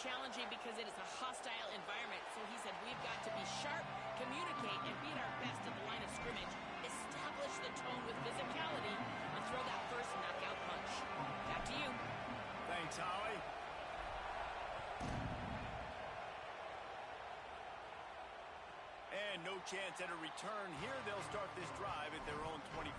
challenging because it is a hostile environment. So he said we've got to be sharp, communicate, and be at our best at the line of scrimmage, establish the tone with physicality, and throw that first knockout punch. Back to you. Thanks, Holly. And no chance at a return here. They'll start this drive at their own 25.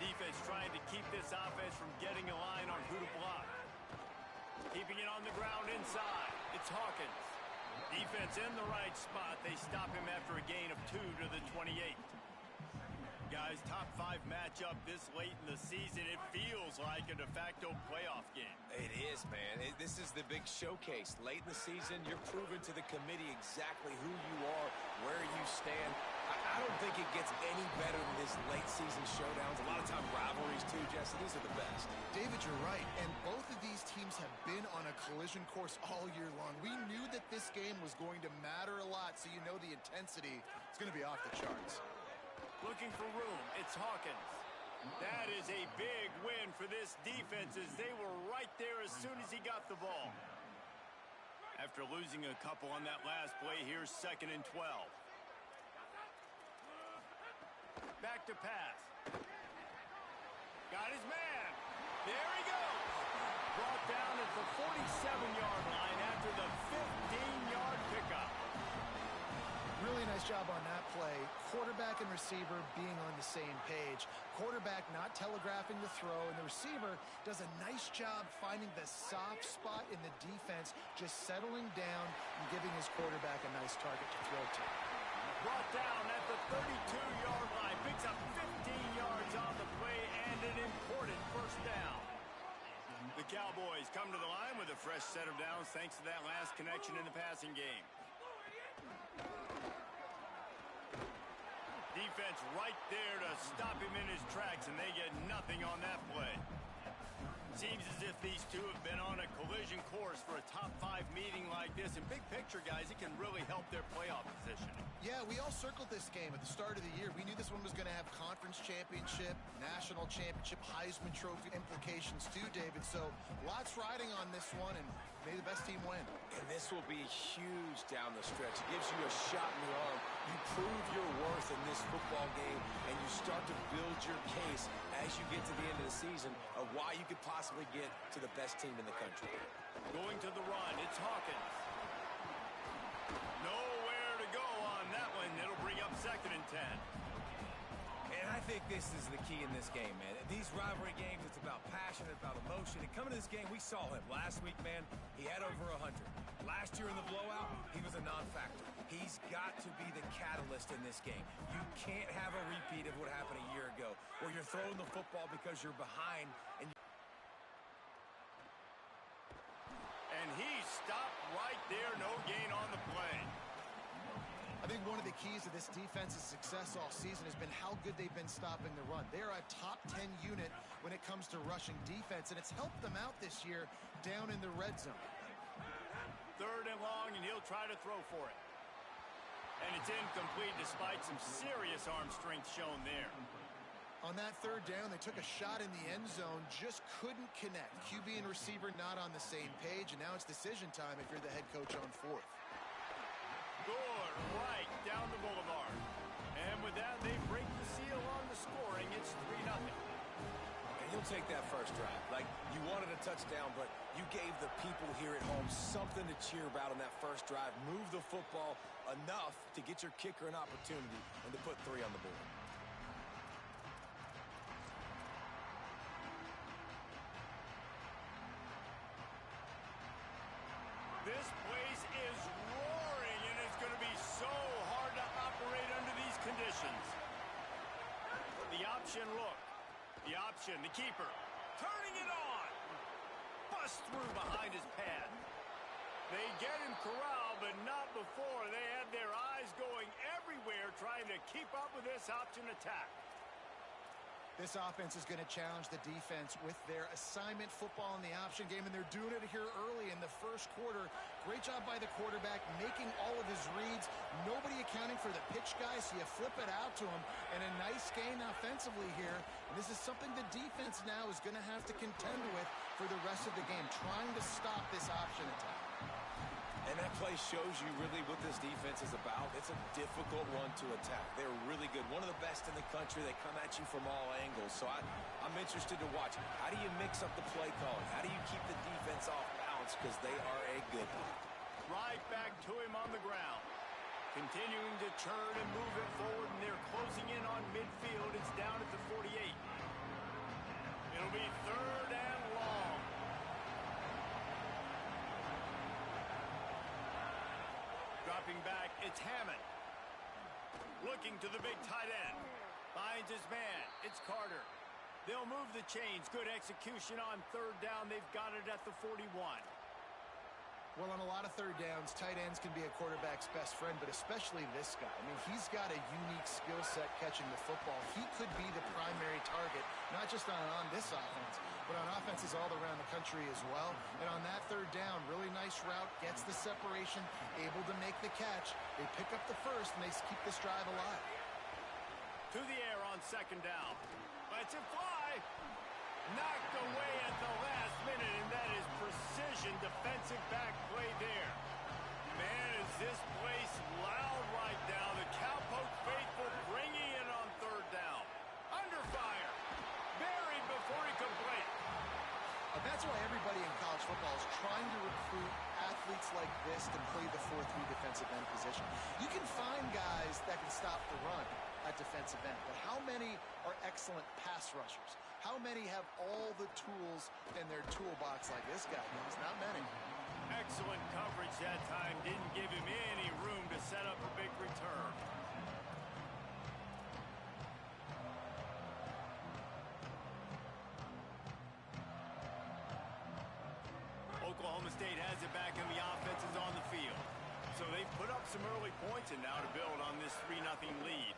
Defense trying to keep this offense from getting a line on who to block. Keeping it on the ground inside. It's Hawkins. Defense in the right spot. They stop him after a gain of 2 to the 28. Guys, top 5 matchup this late in the season. It feels like a de facto playoff game. It is, man. This is the big showcase. Late in the season, you're proving to the committee exactly who you are, where you stand. I don't think it gets any better than this late season showdowns. A lot of time rivalries, too, Jesse. These are the best. David, you're right. And both of these teams have been on a collision course all year long. We knew that this game was going to matter a lot, so you know the intensity is going to be off the charts. Looking for room. It's Hawkins. That is a big win for this defense as they were right there as soon as he got the ball. After losing a couple on that last play, here's 2nd and 12. Back to pass. Got his man. There he goes. Brought down at the 47-yard line after the 15-yard pickup. Really nice job on that play. Quarterback and receiver being on the same page. Quarterback not telegraphing the throw, and the receiver does a nice job finding the soft spot in the defense, just settling down and giving his quarterback a nice target to throw to. Brought down at the 32-yard line. Picks up 15 yards on the play and an important first down. The Cowboys come to the line with a fresh set of downs thanks to that last connection in the passing game. Defense right there to stop him in his tracks, and they get nothing on that play. Seems as if these two have been on a collision course for a top 5 meeting like this. And big picture, guys, it can really help their playoff position. Yeah, we all circled this game at the start of the year. We knew this one was going to have conference championship, national championship, Heisman Trophy implications too, David. So lots riding on this one, and may the best team win. And this will be huge down the stretch. It gives you a shot in the arm. You prove your worth in this football game, and you start to build your case as you get to the end of the season of why you could possibly get to the best team in the country. Going to the run, it's Hawkins. Nowhere to go on that one. It'll bring up 2nd and 10. And I think this is the key in this game, man. These rivalry games, it's about passion, it's about emotion. And coming to this game, we saw him last week, man. He had over 100. Last year in the blowout, he was a non-factor. He's got to be the catalyst in this game. You can't have a repeat of what happened a year ago, where you're throwing the football because you're behind. And he stopped right there. No gain on the play. I think one of the keys to this defense's success all season has been how good they've been stopping the run. They're a top 10 unit when it comes to rushing defense, and it's helped them out this year down in the red zone. 3rd and long, and he'll try to throw for it. And it's incomplete despite some serious arm strength shown there. On that 3rd down, they took a shot in the end zone, just couldn't connect. QB and receiver not on the same page, and now it's decision time if you're the head coach on 4th. Good, right down the boulevard. And with that, they break the seal on the scoring. It's 3-0. And you'll take that first drive. Like, you wanted a touchdown, but you gave the people here at home something to cheer about on that first drive. Move the football enough to get your kicker an opportunity and to put 3 on the board. This place is roaring, and it's going to be so hard to operate under these conditions. The option look. The option, the keeper. Turning it on. Bust through behind his pad. They get him corralled, but not before. They had their eyes going everywhere trying to keep up with this option attack. This offense is going to challenge the defense with their assignment football in the option game, and they're doing it here early in the first quarter. Great job by the quarterback, making all of his reads. Nobody accounting for the pitch guy, so you flip it out to him, and a nice gain offensively here. And this is something the defense now is going to have to contend with for the rest of the game, trying to stop this option attack. And that play shows you really what this defense is about. It's a difficult one to attack. They're really good. One of the best in the country. They come at you from all angles. So I'm interested to watch. How do you mix up the play calling? How do you keep the defense off balance? Because they are a good one. Right back to him on the ground. Continuing to turn and move it forward, and they're closing in on midfield. It's down at the 48. It'll be 3rd and long. Dropping back, it's Hammond. Looking to the big tight end. Finds his man. It's Carter. They'll move the chains. Good execution on 3rd down. They've got it at the 41. Well, on a lot of 3rd downs, tight ends can be a quarterback's best friend, but especially this guy. I mean, he's got a unique skill set catching the football. He could be the primary target, not just on this offense, but on offenses all around the country as well. And on that 3rd down, really nice route, gets the separation, able to make the catch. They pick up the first, and they keep this drive alive. To the air on 2nd down. Lets it fly. Knocked away at the last minute, and that is precision defensive back play there. Man, is this place loud right now. The Cowpoke faithful bringing it on 3rd down. Under fire. Buried before he could blink. That's why everybody in college football is trying to recruit athletes like this to play the 4-3 defensive end position. You can find guys that can stop the run at defensive end, but how many are excellent pass rushers? How many have all the tools in their toolbox like this guy does? Not many. Excellent coverage that time. Didn't give him any room to set up a big return. Oklahoma State has it back, and the offense is on the field. So they've put up some early points, and now to build on this 3-0 lead.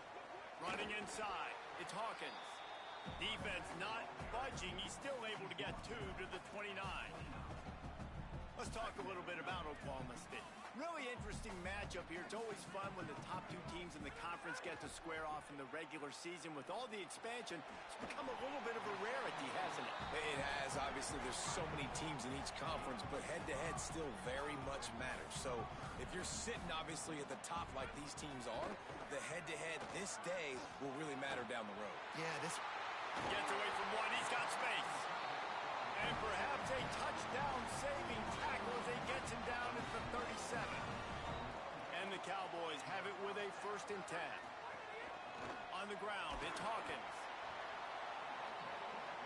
Running inside, it's Hawkins. Defense not budging. He's still able to get 2 to the 29. Let's talk a little bit about Oklahoma State. Really interesting matchup here. It's always fun when the top 2 teams in the conference get to square off in the regular season. With all the expansion, it's become a little bit of a rarity, hasn't it? It has. Obviously, there's so many teams in each conference, but head-to-head still very much matters. So if you're sitting, obviously, at the top like these teams are, the head-to-head this day will really matter down the road. Yeah, this... Gets away from one. He's got space. And perhaps a touchdown-saving tackle as he gets him down at the 37. And the Cowboys have it with a 1st and 10. On the ground, it's Hawkins.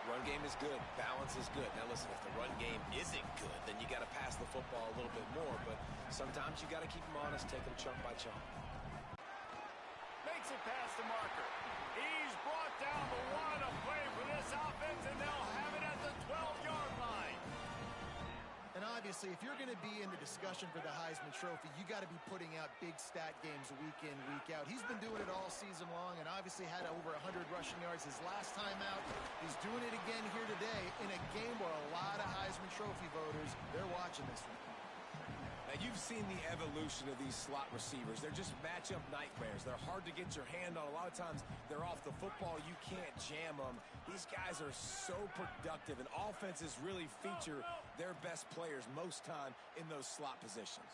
Run game is good. Balance is good. Now, listen, if the run game isn't good, then you got to pass the football a little bit more. But sometimes you got to keep them honest, take them chunk by chunk. Makes it past the marker. He's brought down, but what a play for this offense, and they'll have it at the 12-yard line. And obviously, if you're going to be in the discussion for the Heisman Trophy, you got to be putting out big stat games week in, week out. He's been doing it all season long and obviously had over 100 rushing yards his last time out. He's doing it again here today in a game where a lot of Heisman Trophy voters, they're watching this one. Now, you've seen the evolution of these slot receivers. They're just matchup nightmares. They're hard to get your hand on. A lot of times, they're off the football. You can't jam them. These guys are so productive, and offenses really feature their best players most time in those slot positions.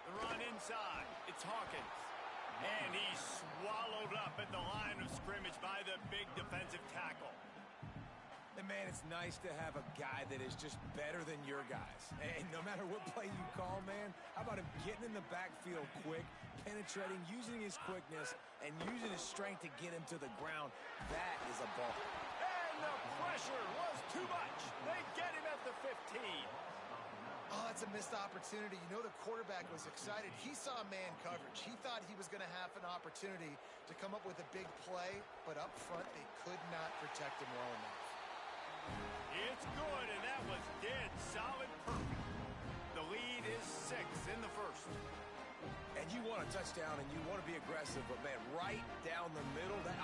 The run inside. It's Hawkins. And he's swallowed up at the line of scrimmage by the big defensive tackle. And, man, it's nice to have a guy that is just better than your guys. And no matter what play you call, man, how about him getting in the backfield quick, penetrating, using his quickness, and using his strength to get him to the ground? That is a ball. And the pressure was too much. They get him at the 15. Oh, that's a missed opportunity. You know, the quarterback was excited. He saw man coverage. He thought he was going to have an opportunity to come up with a big play, but up front, they could not protect him well enough. It's good, and that was dead solid perfect. The lead is 6 in the first. And you want a touchdown, and you want to be aggressive, but, man, right down the middle, that